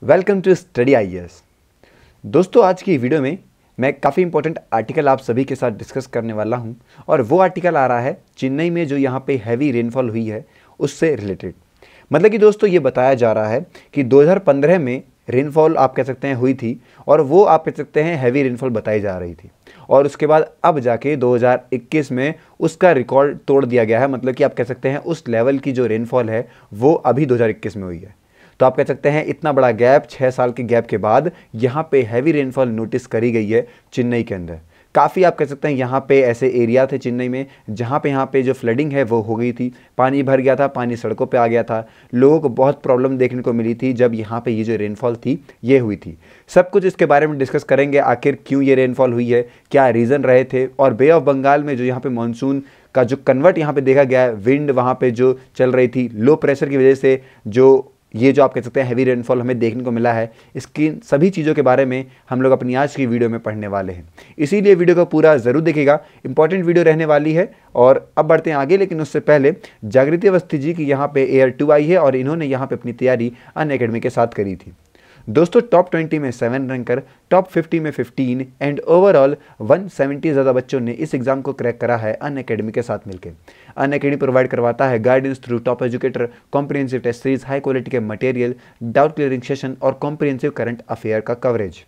Welcome to study IAS. दोस्तों, आज की वीडियो में मैं काफ़ी इंपॉर्टेंट आर्टिकल आप सभी के साथ डिस्कस करने वाला हूं और वो आर्टिकल आ रहा है चेन्नई में जो यहाँ पे हैवी रेनफॉल हुई है उससे रिलेटेड। मतलब कि दोस्तों ये बताया जा रहा है कि 2015 में रेनफॉल आप कह सकते हैं हुई थी और वो आप कह सकते हैं हैवी रेनफॉल बताई जा रही थी और उसके बाद अब जाके 2021 में उसका रिकॉर्ड तोड़ दिया गया है। मतलब कि आप कह सकते हैं उस लेवल की जो रेनफॉल है वो अभी 2021 में हुई है। तो आप कह सकते हैं इतना बड़ा गैप, 6 साल के गैप के बाद यहाँ पे हैवी रेनफॉल नोटिस करी गई है चेन्नई के अंदर। काफ़ी आप कह सकते हैं यहाँ पे ऐसे एरिया थे चेन्नई में जहाँ पे यहाँ पे जो फ्लडिंग है वो हो गई थी, पानी भर गया था, पानी सड़कों पे आ गया था, लोगों को बहुत प्रॉब्लम देखने को मिली थी जब यहाँ पे ये जो रेनफॉल थी ये हुई थी। सब कुछ इसके बारे में डिस्कस करेंगे, आखिर क्यों ये रेनफॉल हुई है, क्या रीज़न रहे थे, और बे ऑफ बंगाल में जो यहाँ पे मानसून का जो कन्वर्ट यहाँ पे देखा गया है, विंड वहाँ पे जो चल रही थी, लो प्रेशर की वजह से जो ये जो आप कह सकते हैं हैवी रेनफॉल हमें देखने को मिला है, इसकी सभी चीज़ों के बारे में हम लोग अपनी आज की वीडियो में पढ़ने वाले हैं। इसीलिए वीडियो को पूरा ज़रूर देखिएगा, इंपॉर्टेंट वीडियो रहने वाली है। और अब बढ़ते हैं आगे, लेकिन उससे पहले जागृति अवस्थी जी की यहाँ पे एयर 2 आई है और इन्होंने यहाँ पे अपनी तैयारी अनअकैडमी के साथ करी थी। दोस्तों, टॉप 20 में 7 रैंकर, टॉप 50 में 15 एंड ओवरऑल 170 ज़्यादा बच्चों ने इस एग्जाम को क्रैक करा है अनअकैडमी के साथ मिलकर। अनअकैडमी प्रोवाइड करवाता है guidance through top educator, comprehensive test series, high quality के मटेरियल, डाउट क्लियरिंग सेशन और कॉम्प्रिहेंसिव करंट अफेयर का कवरेज।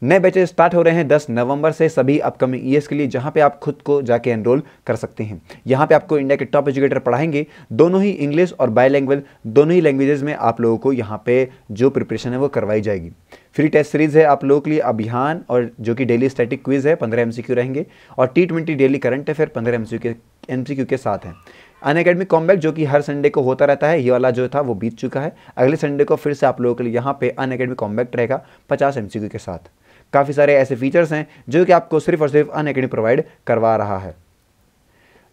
नए बैचेस स्टार्ट हो रहे हैं 10 नवंबर से सभी अपकमिंग ईयर्स के लिए, जहां पे आप खुद को जाके एनरोल कर सकते हैं। यहां पे आपको इंडिया के टॉप एजुकेटर पढ़ाएंगे, दोनों ही इंग्लिश और बायलैंग्वेज, दोनों ही लैंग्वेजेस में आप लोगों को यहां पे जो प्रिपरेशन है वो करवाई जाएगी। फ्री टेस्ट सीरीज है आप लोगों के लिए अभियान, और जो कि डेली स्टैटिक क्विज है, 15 MCQ रहेंगे, और T20 daily current affair 15 MCQ के साथ है। अनअकैडमी कॉम्बैक जो कि हर संडे को होता रहता है, ये वाला जो था वो बीत चुका है। अगले संडे को फिर से आप लोगों के लिए यहाँ पे अनअकैडमी कॉम्बैक रहेगा 50 MCQ के साथ। काफ़ी सारे ऐसे फीचर्स हैं जो कि आपको सिर्फ और सिर्फ अनअकैडमी प्रोवाइड करवा रहा है।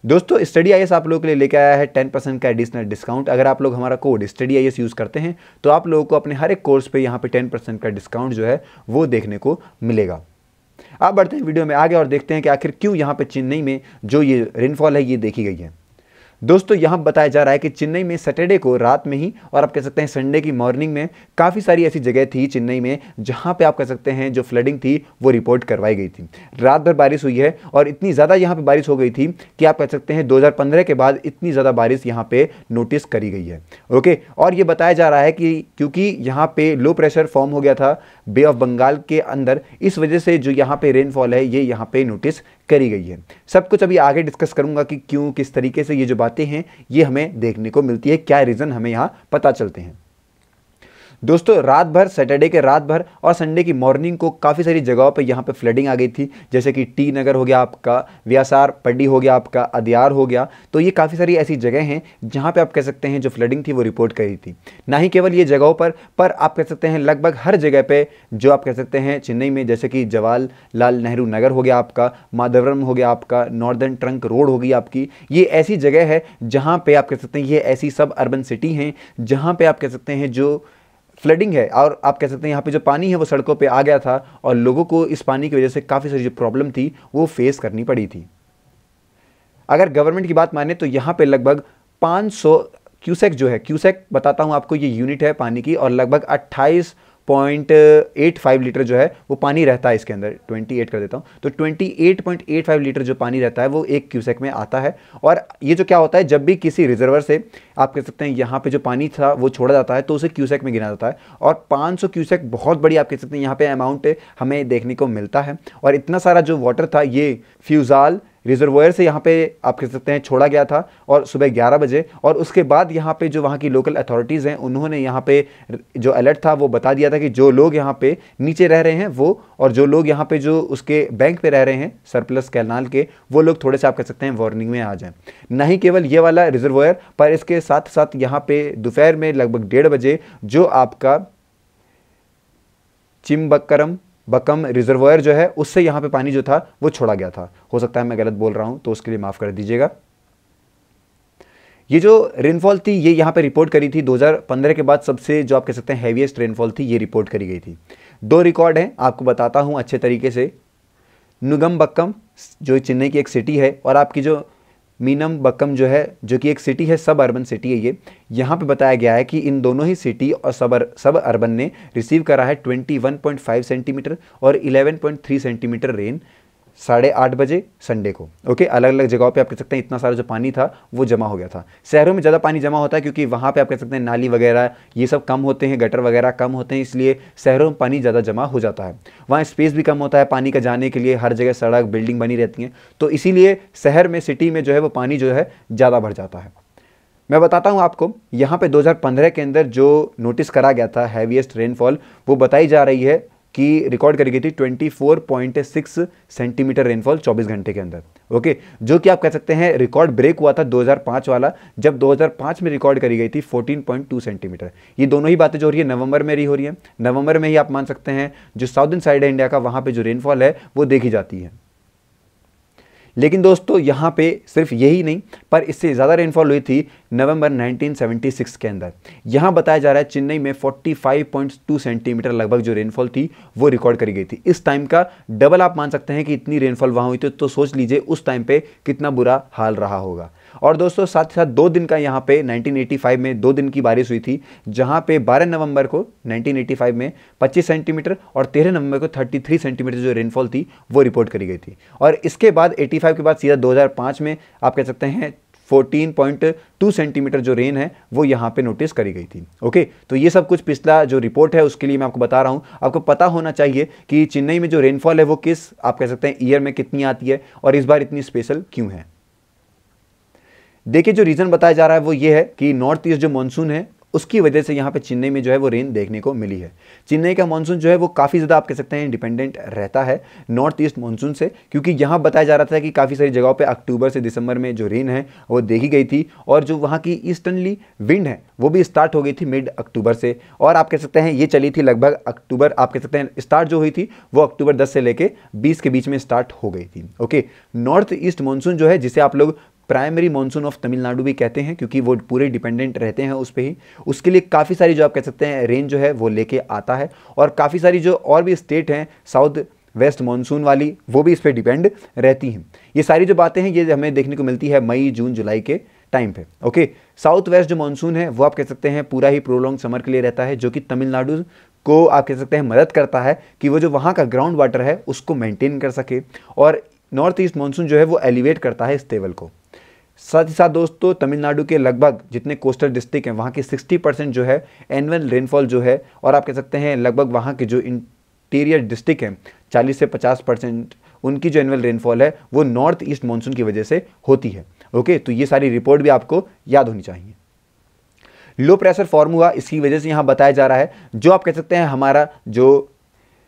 दोस्तों, स्टडी आईएएस आप लोगों के लिए लेकर आया है 10% का एडिशनल डिस्काउंट। अगर आप लोग हमारा कोड स्टडी आईएएस यूज़ करते हैं तो आप लोगों को अपने हर एक कोर्स पे यहाँ पे 10% का डिस्काउंट जो है वो देखने को मिलेगा। आप बढ़ते हैं वीडियो में आगे और देखते हैं कि आखिर क्यों यहाँ पे चेन्नई में जो ये रेनफॉल है ये देखी गई है। दोस्तों, यहाँ बताया जा रहा है कि चेन्नई में सैटरडे को रात में ही और आप कह सकते हैं संडे की मॉर्निंग में काफ़ी सारी ऐसी जगह थी चेन्नई में जहाँ पे आप कह सकते हैं जो फ्लडिंग थी वो रिपोर्ट करवाई गई थी। रात भर बारिश हुई है और इतनी ज़्यादा यहाँ पे बारिश हो गई थी कि आप कह सकते हैं 2015 के बाद इतनी ज़्यादा बारिश यहाँ पे नोटिस करी गई है। ओके, और ये बताया जा रहा है कि क्योंकि यहाँ पे लो प्रेशर फॉर्म हो गया था बे ऑफ बंगाल के अंदर, इस वजह से जो यहाँ पे रेनफॉल है ये यहाँ पे नोटिस करी गई है। सब कुछ अभी आगे डिस्कस करूंगा कि क्यों, किस तरीके से ये जो बातें हैं ये हमें देखने को मिलती है, क्या रीज़न हमें यहाँ पता चलते हैं। दोस्तों, रात भर, सैटरडे के रात भर और संडे की मॉर्निंग को काफ़ी सारी जगहों पे यहाँ पे फ्लडिंग आ गई थी, जैसे कि टी नगर हो गया आपका, व्यासार पड्डी हो गया आपका, अदियार हो गया। तो ये काफ़ी सारी ऐसी जगह हैं जहाँ पे आप कह सकते हैं जो फ्लडिंग थी वो रिपोर्ट करी थी। ना ही केवल ये जगहों पर आप कह सकते हैं लगभग हर जगह पे जो आप कह सकते हैं चेन्नई में, जैसे कि जवाहरलाल नेहरू नगर हो गया आपका, माधवरम हो गया आपका, नॉर्दर्न ट्रंक रोड होगी आपकी। ये ऐसी जगह है जहाँ पे आप कह सकते हैं ये ऐसी सब अर्बन सिटी हैं जहाँ पे आप कह सकते हैं जो फ्लडिंग है और आप कह सकते हैं यहाँ पे जो पानी है वो सड़कों पे आ गया था और लोगों को इस पानी की वजह से काफ़ी सारी जो प्रॉब्लम थी वो फेस करनी पड़ी थी। अगर गवर्नमेंट की बात माने तो यहाँ पे लगभग 500 क्यूसेक जो है, क्यूसेक बताता हूँ आपको, ये यूनिट है पानी की, और लगभग 28.85 लीटर जो है वो पानी रहता है इसके अंदर। 28 कर देता हूँ तो 28.85 लीटर जो पानी रहता है वो एक क्यूसेक में आता है। और ये जो क्या होता है, जब भी किसी रिजर्वर से आप कह सकते हैं यहाँ पे जो पानी था वो छोड़ा जाता है तो उसे क्यूसेक में गिना जाता है, और 500 क्यूसेक बहुत बड़ी आप कह सकते हैं यहाँ पे अमाउंट हमें देखने को मिलता है। और इतना सारा जो वाटर था ये फ्यूजाल रिजर्वोयर से यहाँ पे आप कह सकते हैं छोड़ा गया था और सुबह 11 बजे, और उसके बाद यहाँ पे जो वहाँ की लोकल अथॉरिटीज़ हैं उन्होंने यहाँ पे जो अलर्ट था वो बता दिया था कि जो लोग यहाँ पे नीचे रह रहे हैं वो, और जो लोग यहाँ पे जो उसके बैंक पे रह रहे हैं सरप्लस कैनाल के, वो लोग थोड़े से आप कह सकते हैं वार्निंग में आ जाएं। नहीं केवल ये वाला रिजर्वोयर, पर इसके साथ साथ यहाँ पे दोपहर में लगभग 1:30 बजे जो आपका बकम रिजर्वोयर जो है उससे यहाँ पे पानी जो था वो छोड़ा गया था। हो सकता है मैं गलत बोल रहा हूँ तो उसके लिए माफ़ कर दीजिएगा। ये जो रेनफॉल थी ये यहाँ पे रिपोर्ट करी थी 2015 के बाद, सबसे जो आप कह सकते हैं हैवीएस्ट रेनफॉल थी ये रिपोर्ट करी गई थी। 2 रिकॉर्ड हैं, आपको बताता हूँ अच्छे तरीके से। नुगम बक्कम जो चेन्नई की एक सिटी है, और आपकी जो मीनमबक्कम जो है, जो कि एक सिटी है, सब अर्बन सिटी है ये, यहाँ पे बताया गया है कि इन दोनों ही सिटी और सब अर्बन ने रिसीव करा है 21.5 सेंटीमीटर और 11.3 सेंटीमीटर रेन 8:30 बजे संडे को। ओके, अलग अलग जगहों पे आप कह सकते हैं इतना सारा जो पानी था वो जमा हो गया था। शहरों में ज़्यादा पानी जमा होता है क्योंकि वहाँ पे आप कह सकते हैं नाली वगैरह ये सब कम होते हैं, गटर वगैरह कम होते हैं, इसलिए शहरों में पानी ज़्यादा जमा हो जाता है। वहाँ स्पेस भी कम होता है पानी का जाने के लिए, हर जगह सड़क बिल्डिंग बनी रहती हैं, तो इसीलिए शहर में, सिटी में जो है वो पानी जो है ज़्यादा भर जाता है। मैं बताता हूँ आपको, यहाँ पे 2015 के अंदर जो नोटिस करा गया था हैवीएस्ट रेनफॉल, वो बताई जा रही है कि रिकॉर्ड करी गई थी 24.6 सेंटीमीटर रेनफॉल 24 घंटे के अंदर। ओके, जो कि आप कह सकते हैं रिकॉर्ड ब्रेक हुआ था 2005 वाला, जब 2005 में रिकॉर्ड करी गई थी 14.2 सेंटीमीटर। ये दोनों ही बातें जो हो रही है नवंबर में हो रही है। नवंबर में ही आप मान सकते हैं जो साउदर्न साइड है इंडिया का, वहाँ पर जो रेनफॉल है वो देखी जाती है। लेकिन दोस्तों यहाँ पे सिर्फ यही नहीं, पर इससे ज़्यादा रेनफॉल हुई थी नवंबर 1976 के अंदर। यहाँ बताया जा रहा है चेन्नई में 45.2 सेंटीमीटर लगभग जो रेनफॉल थी वो रिकॉर्ड करी गई थी। इस टाइम का डबल आप मान सकते हैं कि इतनी रेनफॉल वहाँ हुई थी, तो सोच लीजिए उस टाइम पे कितना बुरा हाल रहा होगा। और दोस्तों साथ ही साथ 2 दिन का यहाँ पे 1985 में 2 दिन की बारिश हुई थी, जहाँ पे 12 नवंबर को 1985 में 25 सेंटीमीटर और 13 नवंबर को 33 सेंटीमीटर जो रेनफॉल थी वो रिपोर्ट करी गई थी। और इसके बाद 85 के बाद सीधा 2005 में आप कह सकते हैं 14.2 सेंटीमीटर जो रेन है वो यहाँ पे नोटिस करी गई थी। ओके, तो ये सब कुछ पिछला जो रिपोर्ट है उसके लिए मैं आपको बता रहा हूँ। आपको पता होना चाहिए कि चेन्नई में जो रेनफॉल है वो किस आप कह सकते हैं ईयर में कितनी आती है और इस बार इतनी स्पेशल क्यों है। देखिए, जो रीज़न बताया जा रहा है वो ये है कि नॉर्थ ईस्ट जो मानसून है उसकी वजह से यहाँ पे चेन्नई में जो है वो रेन देखने को मिली है। चेन्नई का मानसून जो है वो काफ़ी ज़्यादा आप कह सकते हैं डिपेंडेंट रहता है नॉर्थ ईस्ट मानसून से, क्योंकि यहाँ बताया जा रहा था कि काफ़ी सारी जगहों पे अक्टूबर से दिसंबर में जो रेन है वो देखी गई थी, और जो वहाँ की ईस्टर्नली विंड है वो भी स्टार्ट हो गई थी मिड अक्टूबर से, और आप कह सकते हैं ये चली थी लगभग अक्टूबर, आप कह सकते हैं स्टार्ट जो हुई थी वो अक्टूबर 10 से लेके 20 के बीच में स्टार्ट हो गई थी। ओके, नॉर्थ ईस्ट मानसून जो है, जिसे आप लोग प्राइमरी मानसून ऑफ तमिलनाडु भी कहते हैं क्योंकि वो पूरे डिपेंडेंट रहते हैं उस पर ही, उसके लिए काफ़ी सारी जो आप कह सकते हैं रेन जो है वो लेके आता है, और काफ़ी सारी जो और भी स्टेट हैं साउथ वेस्ट मानसून वाली वो भी इस पर डिपेंड रहती हैं। ये सारी जो बातें हैं ये हमें देखने को मिलती है मई जून जुलाई के टाइम पे। ओके, साउथ वेस्ट जो मानसून है वो आप कह सकते हैं पूरा ही प्रोलॉन्ग समर के लिए रहता है, जो कि तमिलनाडु को आप कह सकते हैं मदद करता है कि वो जो वहाँ का ग्राउंड वाटर है उसको मेंटेन कर सके, और नॉर्थ ईस्ट मानसून जो है वो एलिवेट करता है इस लेवल को। साथ ही साथ दोस्तों तमिलनाडु के लगभग जितने कोस्टल डिस्ट्रिक्ट हैं वहाँ के 60% जो है एनुअल रेनफॉल जो है, और आप कह सकते हैं लगभग वहाँ के जो इंटीरियर डिस्ट्रिक्ट हैं 40 से 50% उनकी जो एनुअल रेनफॉल है वो नॉर्थ ईस्ट मानसून की वजह से होती है। ओके, तो ये सारी रिपोर्ट भी आपको याद होनी चाहिए। लो प्रेशर फॉर्म हुआ, इसकी वजह से यहाँ बताया जा रहा है, जो आप कह सकते हैं हमारा जो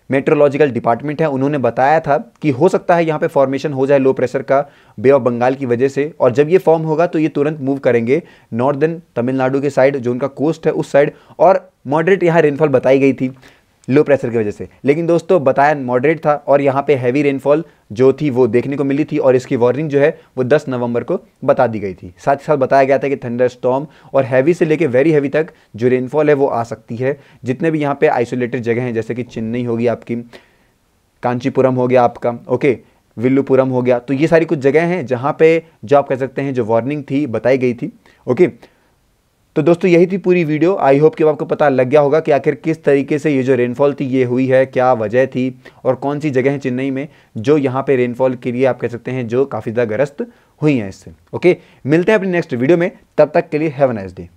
मेट्रोलॉजिकल डिपार्टमेंट है उन्होंने बताया था कि हो सकता है यहाँ पे फॉर्मेशन हो जाए लो प्रेशर का बे ऑफ बंगाल की वजह से, और जब ये फॉर्म होगा तो ये तुरंत मूव करेंगे नॉर्दर्न तमिलनाडु के साइड, जो उनका कोस्ट है उस साइड, और मॉडरेट यहाँ रेनफॉल बताई गई थी लो प्रेशर की वजह से, लेकिन दोस्तों बताया मॉडरेट था, और यहाँ पे हैवी रेनफॉल जो थी वो देखने को मिली थी, और इसकी वार्निंग जो है वो 10 नवंबर को बता दी गई थी। साथ ही साथ बताया गया था कि थंडर स्टॉर्म और हैवी से लेके वेरी हैवी तक जो रेनफॉल है वो आ सकती है। जितने भी यहाँ पे आइसोलेटेड जगह हैं, जैसे कि चेन्नई होगी आपकी, कांचीपुरम हो गया आपका, ओके, विल्लुपुरम हो गया, तो ये सारी कुछ जगह हैं जहाँ पे जो आप कह सकते हैं जो वार्निंग थी बताई गई थी। ओके, तो दोस्तों यही थी पूरी वीडियो। आई होप कि आपको पता लग गया होगा कि आखिर किस तरीके से ये जो रेनफॉल थी ये हुई है, क्या वजह थी, और कौन सी जगह है चेन्नई में जो यहाँ पे रेनफॉल के लिए आप कह सकते हैं जो काफ़ी ज़्यादा ग्रस्त हुई हैं इससे। ओके, मिलते हैं अपनी नेक्स्ट वीडियो में, तब तक के लिए हैव अ नाइस डे।